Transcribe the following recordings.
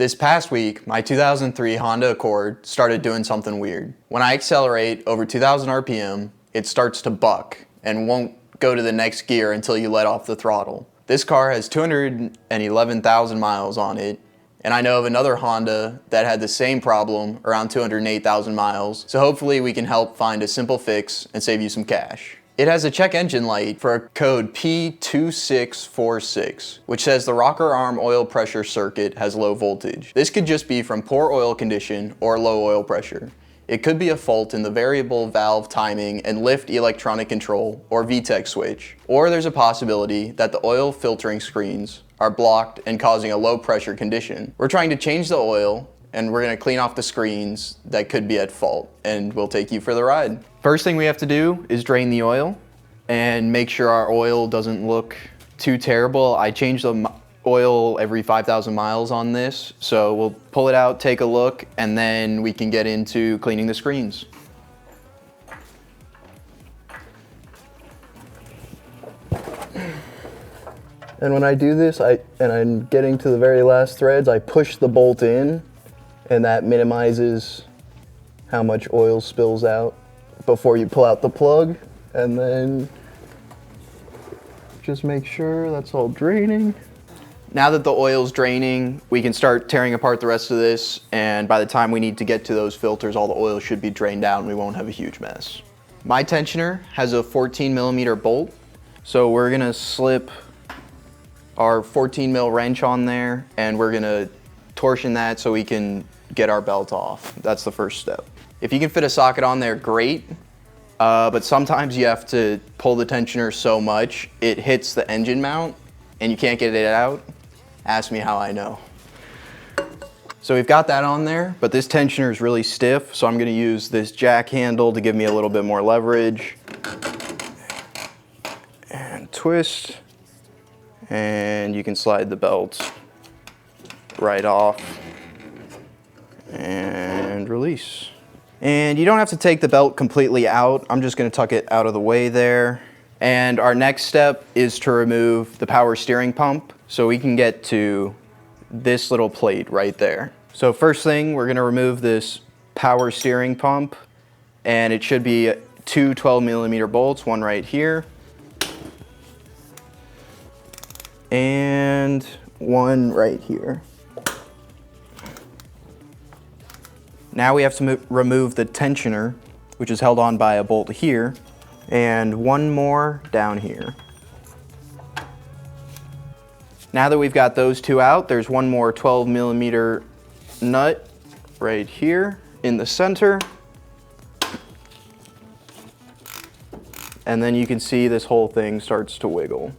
This past week, my 2003 Honda Accord started doing something weird. When I accelerate over 2,000 RPM, it starts to buck and won't go to the next gear until you let off the throttle. This car has 211,000 miles on it, and I know of another Honda that had the same problem around 208,000 miles, so hopefully we can help find a simple fix and save you some cash. It has a check engine light for a code P2646, which says the rocker arm oil pressure circuit has low voltage. This could just be from poor oil condition or low oil pressure. It could be a fault in the variable valve timing and lift electronic control or VTEC switch. Or there's a possibility that the oil filtering screens are blocked and causing a low pressure condition. We're trying to change the oil and we're gonna clean off the screens that could be at fault, and we'll take you for the ride. First thing we have to do is drain the oil and make sure our oil doesn't look too terrible. I change the oil every 5,000 miles on this, so we'll pull it out, take a look, and then we can get into cleaning the screens. And when I do this, I'm getting to the very last threads, I push the bolt in, and that minimizes how much oil spills out before you pull out the plug, and then just make sure that's all draining. Now that the oil's draining, we can start tearing apart the rest of this, and by the time we need to get to those filters, all the oil should be drained out and we won't have a huge mess. My tensioner has a 14mm bolt, so we're gonna slip our 14mm wrench on there, and we're gonna torsion that so we can get our belt off. That's the first step. If you can fit a socket on there, great, but sometimes you have to pull the tensioner so much it hits the engine mount and you can't get it out. Ask me how I know. So we've got that on there, but this tensioner is really stiff, so I'm gonna use this jack handle to give me a little bit more leverage. And twist, and you can slide the belt right off and release. And you don't have to take the belt completely out. I'm just gonna tuck it out of the way there. And our next step is to remove the power steering pump so we can get to this little plate right there. So first thing, we're gonna remove this power steering pump, and it should be two 12mm bolts, one right here, and one right here. Now we have to remove the tensioner, which is held on by a bolt here, and one more down here. Now that we've got those two out, there's one more 12mm nut right here in the center. And then you can see this whole thing starts to wiggle.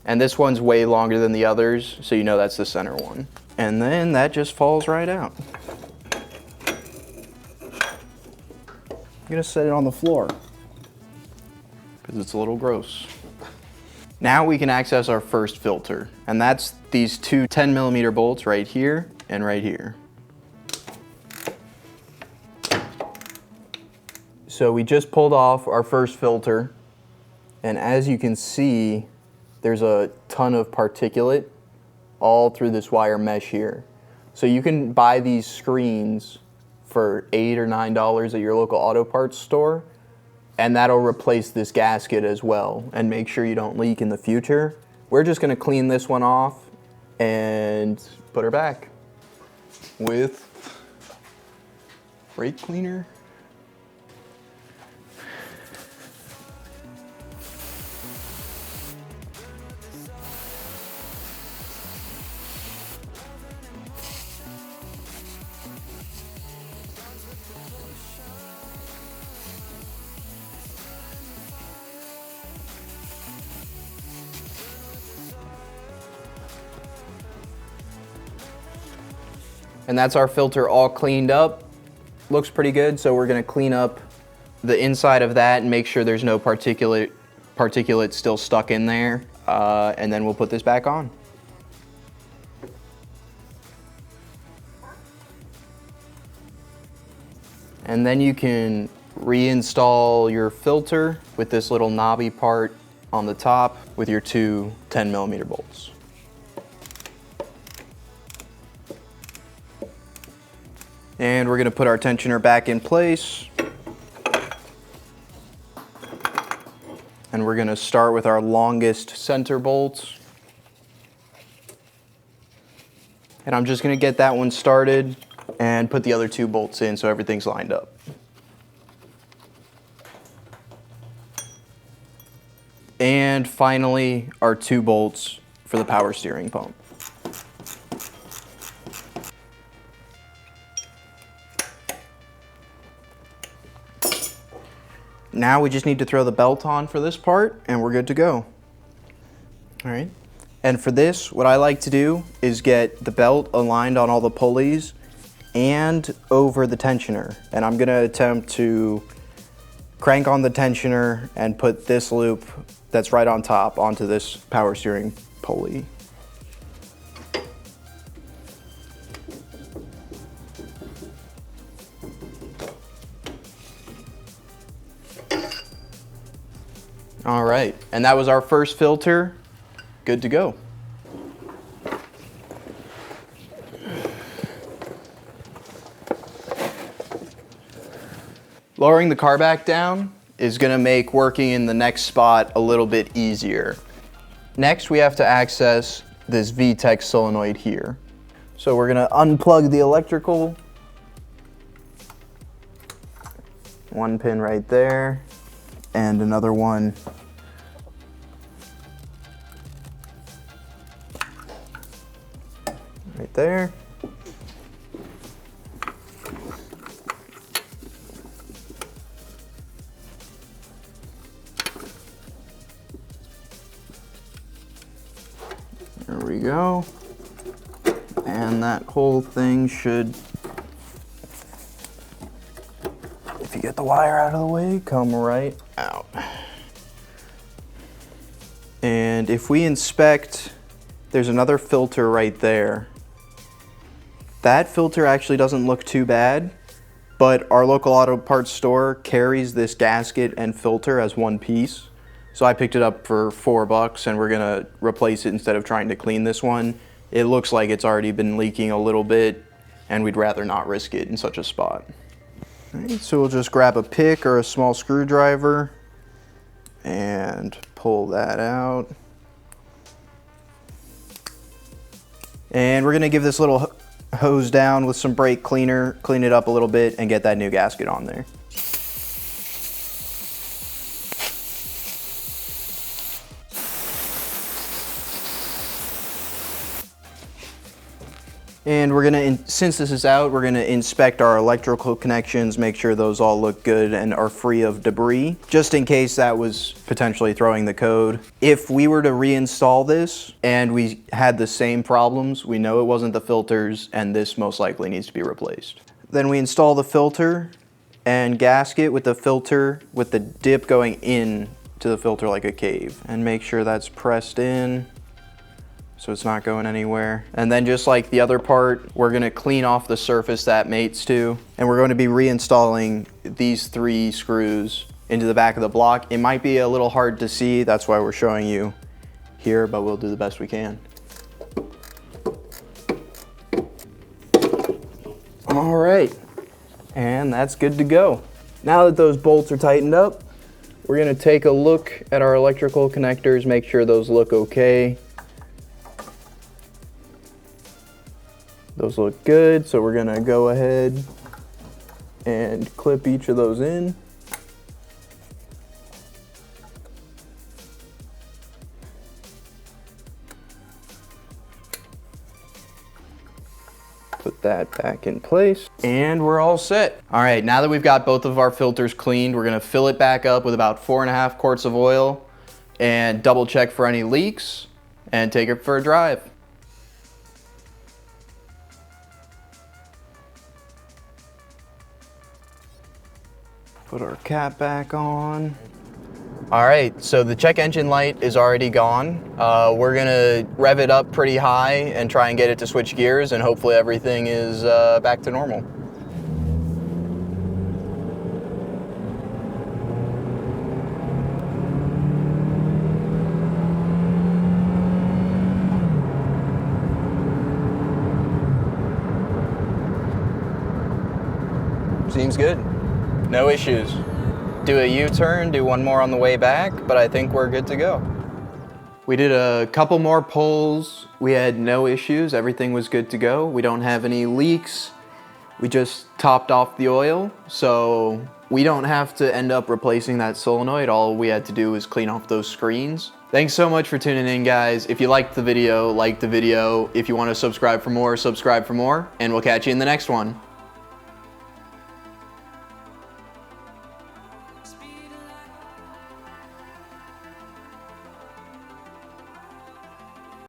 And this one's way longer than the others, so you know that's the center one. And then that just falls right out. I'm gonna set it on the floor because it's a little gross. Now we can access our first filter, and that's these two 10mm bolts right here and right here. So we just pulled off our first filter, and as you can see, there's a ton of particulate all through this wire mesh here. So you can buy these screens for $8 or $9 at your local auto parts store, and that'll replace this gasket as well and make sure you don't leak in the future. We're just gonna clean this one off and put her back with brake cleaner. And that's our filter all cleaned up. Looks pretty good, so we're gonna clean up the inside of that and make sure there's no particulate still stuck in there, and then we'll put this back on. And then you can reinstall your filter with this little knobby part on the top with your two 10mm bolts. And we're gonna put our tensioner back in place. And we're gonna start with our longest center bolts. And I'm just gonna get that one started and put the other 2 bolts in so everything's lined up. And finally, our 2 bolts for the power steering pump. Now we just need to throw the belt on for this part and we're good to go. All right. And for this, what I like to do is get the belt aligned on all the pulleys and over the tensioner. And I'm gonna attempt to crank on the tensioner and put this loop that's right on top onto this power steering pulley. All right, and that was our first filter. Good to go. Lowering the car back down is gonna make working in the next spot a little bit easier. Next, we have to access this VTEC solenoid here. So we're gonna unplug the electrical. 1 pin right there, and another one right there. There we go. And that whole thing should, if you get the wire out of the way, come right out. And if we inspect, there's another filter right there. That filter actually doesn't look too bad, but our local auto parts store carries this gasket and filter as one piece. So I picked it up for $4 and we're gonna replace it instead of trying to clean this one. It looks like it's already been leaking a little bit and we'd rather not risk it in such a spot. All right, so we'll just grab a pick or a small screwdriver and pull that out. And we're gonna give this little hose down with some brake cleaner, clean it up a little bit and get that new gasket on there. And we're gonna, since this is out, we're gonna inspect our electrical connections, make sure those all look good and are free of debris, just in case that was potentially throwing the code. If we were to reinstall this and we had the same problems, we know it wasn't the filters and this most likely needs to be replaced. Then we install the filter and gasket with the filter with the dip going in to the filter like a cave, and make sure that's pressed in so it's not going anywhere. And then just like the other part, we're gonna clean off the surface that mates to, and we're going to be reinstalling these 3 screws into the back of the block. It might be a little hard to see, that's why we're showing you here, but we'll do the best we can. All right, and that's good to go. Now that those bolts are tightened up, we're gonna take a look at our electrical connectors, make sure those look okay. Those look good, so we're gonna go ahead and clip each of those in. Put that back in place, and we're all set. All right, now that we've got both of our filters cleaned, we're gonna fill it back up with about 4.5 quarts of oil and double check for any leaks and take it for a drive. Put our cap back on. All right, so the check engine light is already gone. We're gonna rev it up pretty high and try and get it to switch gears, and hopefully everything is back to normal. Seems good. No issues. Do a U-turn, do one more on the way back, but I think we're good to go. We did a couple more pulls. We had no issues. Everything was good to go. We don't have any leaks. We just topped off the oil, so we don't have to end up replacing that solenoid. All we had to do was clean off those screens. Thanks so much for tuning in, guys. If you liked the video, like the video. If you want to subscribe for more, and we'll catch you in the next one.